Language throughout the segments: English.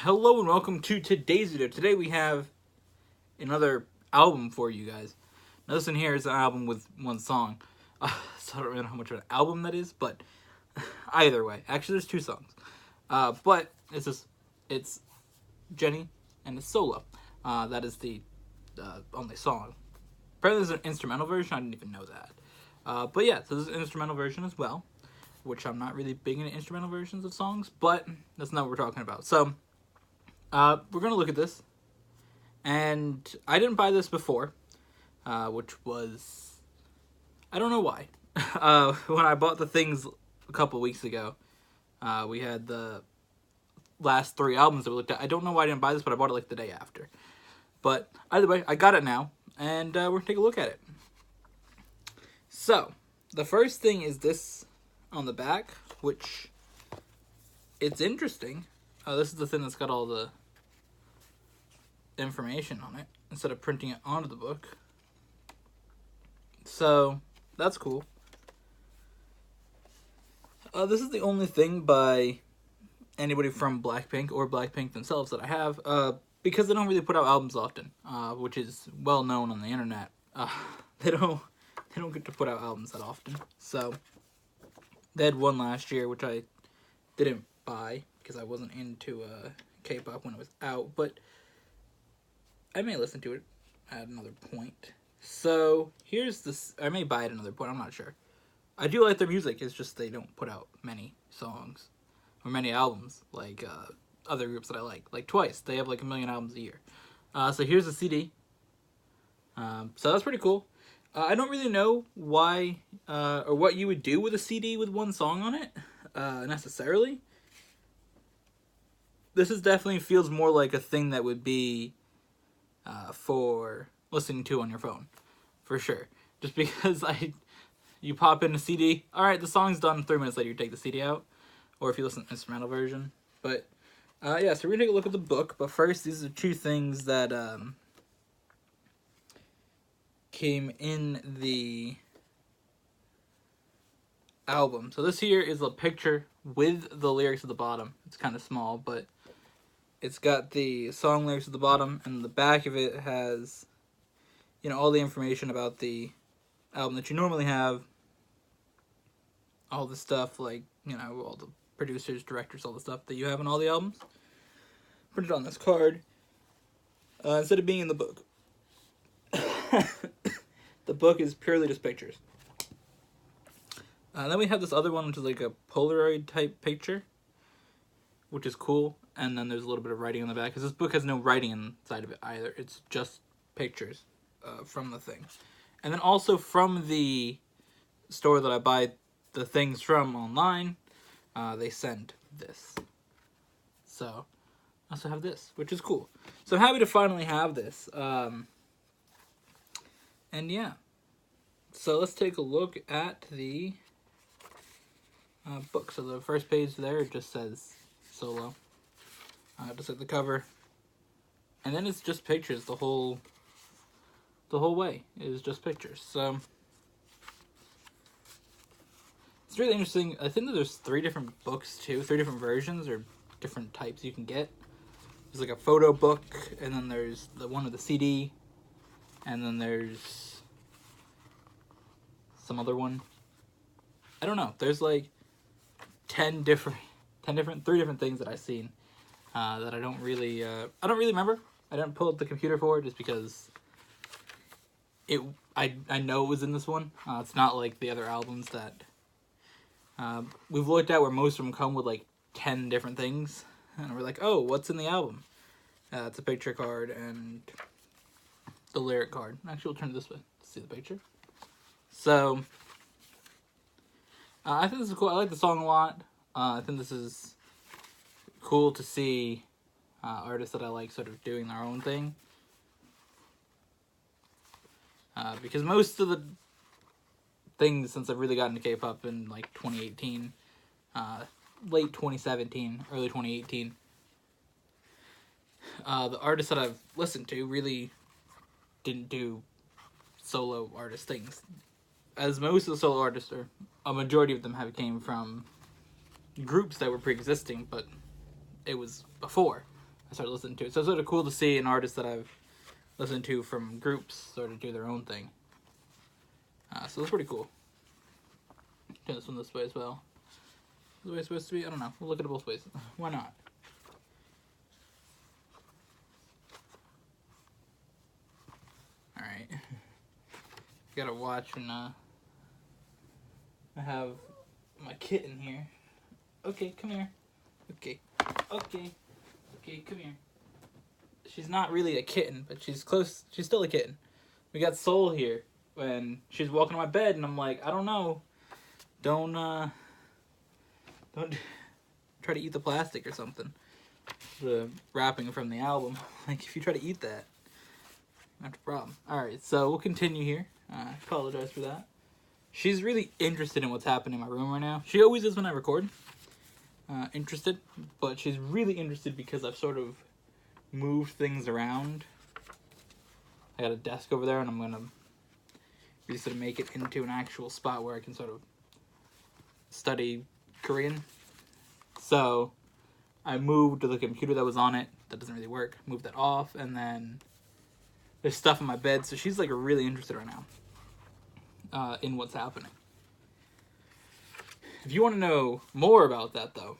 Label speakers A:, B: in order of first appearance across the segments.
A: Hello and welcome to today's video. Today we have another album for you guys. Now this one here is an album with one song. So I don't really know how much of an album that is, but either way. Actually, there's two songs. But it's Jennie and it's solo. That is the only song. Apparently there's an instrumental version. I didn't even know that. But yeah, so there's an instrumental version as well, which I'm not really big into instrumental versions of songs, but that's not what we're talking about. So we're going to look at this. And I didn't buy this before, which was... I don't know why. When I bought the things a couple weeks ago, we had the last three albums that we looked at. I don't know why I didn't buy this, but I bought it like the day after. But either way, I got it now, and we're going to take a look at it. So, the first thing is this on the back, which it's interesting. This is the thing that's got all the information on it instead of printing it onto the book. So that's cool. This is the only thing by anybody from Blackpink or Blackpink themselves that I have, because they don't really put out albums often, which is well known on the internet. They don't get to put out albums that often. So they had one last year, which I didn't buy because I wasn't into K-pop when it was out, but I may listen to it at another point. So here's this. I may buy it at another point. I'm not sure. I do like their music. It's just they don't put out many songs or many albums like other groups that I like Twice. They have like 1 million albums a year. So here's the CD. So that's pretty cool. I don't really know why or what you would do with a CD with one song on it necessarily. This is definitely feels more like a thing that would be for listening to on your phone, for sure. Just because you pop in a CD, all right, the song's done. 3 minutes later, you take the CD out, or if you listen to the instrumental version. But yeah, so we're gonna take a look at the book. But first, these are two things that came in the album. So this here is a picture with the lyrics at the bottom. It's kind of small, but it's got the song lyrics at the bottom, and the back of it has, you know, all the information about the album that you normally have. All the stuff, like, you know, all the producers, directors, all the stuff that you have in all the albums. Printed on this card, instead of being in the book. The book is purely just pictures. Then we have this other one, which is like a Polaroid type picture, which is cool. And then there's a little bit of writing on the back, because this book has no writing inside of it either. It's just pictures from the thing. And then also from the store that I buy the things from online, they send this. So I also have this, which is cool. So I'm happy to finally have this. And yeah. So let's take a look at the book. So the first page there, it just says solo. Just like the cover, and then it's just pictures. The whole way is just pictures. So it's really interesting. I think that there's 3 different books too, 3 different versions or different types you can get. There's like a photo book, and then there's the one with the CD, and then there's some other one. I don't know. There's like 3 different things that I've seen. That I don't really remember. I didn't pull up the computer for it just because I know it was in this one. It's not like the other albums that we've looked at where most of them come with like 10 different things, and we're like, oh, what's in the album? It's a picture card and the lyric card. Actually, we'll turn it this way to see the picture. So I think this is cool. I like the song a lot. I think this is cool to see artists that I like sort of doing their own thing. Because most of the things since I've really gotten into K-pop in like 2018, late 2017, early 2018, the artists that I've listened to really didn't do solo artist things. As most of the solo artists, or a majority of them, have came from groups that were pre-existing, but it was before. I started listening to it. So it's sort of cool to see an artist that I've listened to from groups sort of do their own thing. So it's pretty cool. Turn this one this way as well. Is the way it's supposed to be? I don't know. We'll look at it both ways. Why not? Alright. Gotta watch when I have my kitten here. Okay, come here. Okay. Okay. Okay, come here. She's not really a kitten, but she's close. She's still a kitten. We got Soul here, and she's walking on my bed, and I'm like, I don't know. Don't try to eat the plastic or something. The wrapping from the album. Like, if you try to eat that, that's a problem. Alright, so we'll continue here. I apologize for that. She's really interested in what's happening in my room right now. She always is when I record. Interested, but she's really interested because I've sort of moved things around. I got a desk over there, and I'm gonna really sort of make it into an actual spot where I can sort of study Korean. So I moved the computer that was on it that doesn't really work, moved that off, and then there's stuff in my bed, so she's like really interested right now in what's happening. If you want to know more about that, though,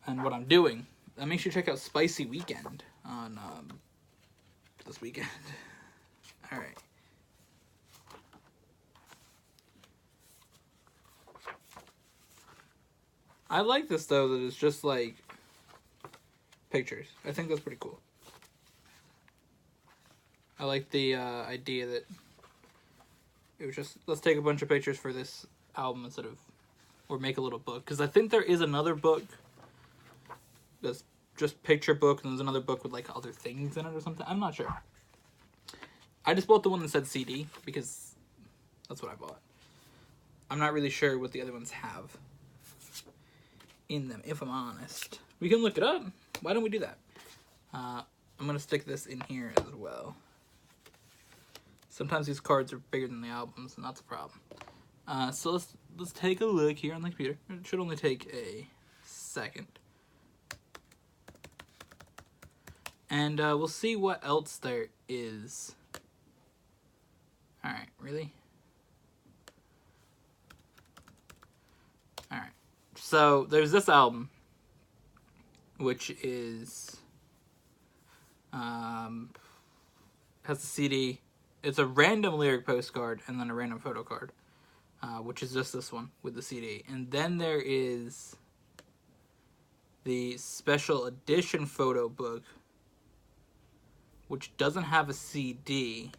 A: and what I'm doing, make sure you check out Spicy Weekend on this weekend. Alright. I like this, though, that it's just, like, pictures. I think that's pretty cool. I like the idea that it was just, let's take a bunch of pictures for this album instead of, or make a little book. Because I think there is another book that's just picture book, and there's another book with, like, other things in it or something. I'm not sure. I just bought the one that said CD, because that's what I bought. I'm not really sure what the other ones have in them, if I'm honest. We can look it up. Why don't we do that? I'm going to stick this in here as well. Sometimes these cards are bigger than the albums, and that's a problem. So let's take a look here on the computer. It should only take a second. And we'll see what else there is. Alright, really? Alright. So there's this album, which is has the CD. It's a random lyric postcard and then a random photo card, which is just this one with the CD. And then there is the special edition photo book, which doesn't have a CD,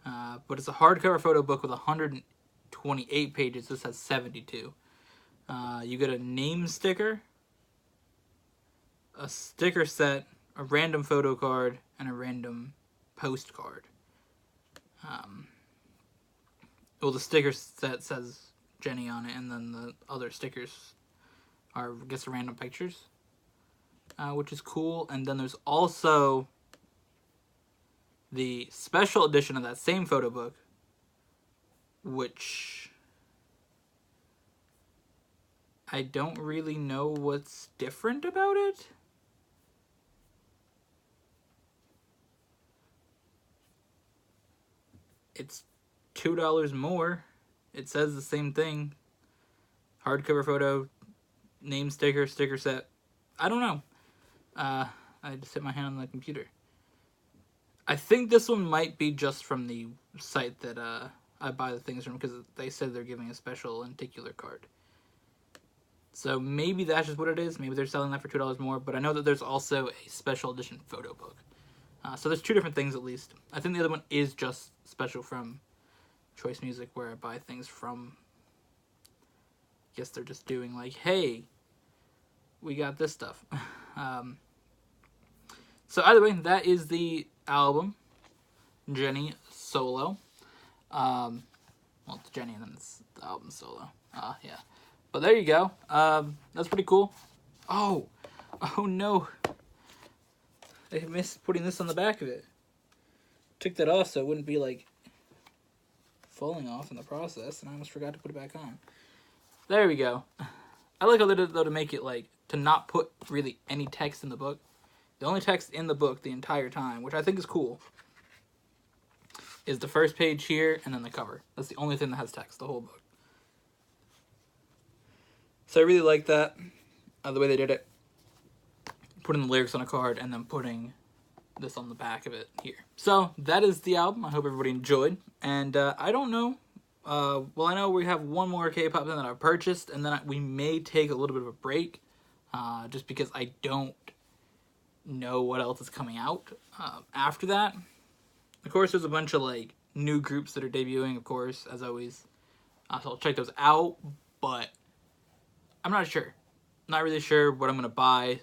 A: but it's a hardcover photo book with 128 pages. This has 72. You get a name sticker, a sticker set, a random photo card, and a random postcard. Well, the sticker set says Jennie on it, and then the other stickers are just random pictures, which is cool. And then there's also the special edition of that same photo book, which I don't really know what's different about it. It's $2 more. It says the same thing. Hardcover photo, name sticker, sticker set. I don't know. I just hit my hand on the computer. I think this one might be just from the site that I buy the things from, because they said they're giving a special lenticular card. So maybe that's just what it is. Maybe they're selling that for $2 more. But I know that there's also a special edition photo book. So there's two different things at least. I think the other one is just special from Choice Music, where I buy things from. I guess they're just doing like, hey, we got this stuff. So either way, that is the album, Jennie Solo. Well, it's Jennie and then it's the album Solo. Yeah. But there you go. That's pretty cool. Oh no. I missed putting this on the back of it. Took that off so it wouldn't be like falling off in the process, and I almost forgot to put it back on. There we go. I like how they did though to make it like to not put really any text in the book. The only text in the book the entire time, which I think is cool, is the first page here and then the cover. That's the only thing that has text, the whole book. So I really like that, the way they did it. Putting the lyrics on a card and then putting this on the back of it here. So that is the album. I hope everybody enjoyed. And I don't know. Well, I know we have one more K-pop thing that I've purchased, and then we may take a little bit of a break, just because I don't know what else is coming out after that. Of course, there's a bunch of like new groups that are debuting, of course, as always. So I'll check those out, but I'm not sure. Not really sure what I'm going to buy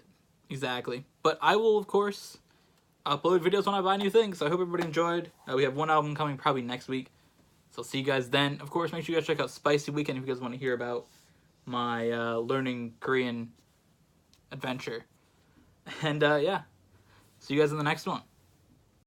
A: exactly. But I will, of course, upload videos when I buy new things. So I hope everybody enjoyed. We have one album coming probably next week. So I'll see you guys then. Of course, make sure you guys check out Spicy Weekend if you guys want to hear about my learning Korean adventure. And yeah, see you guys in the next one.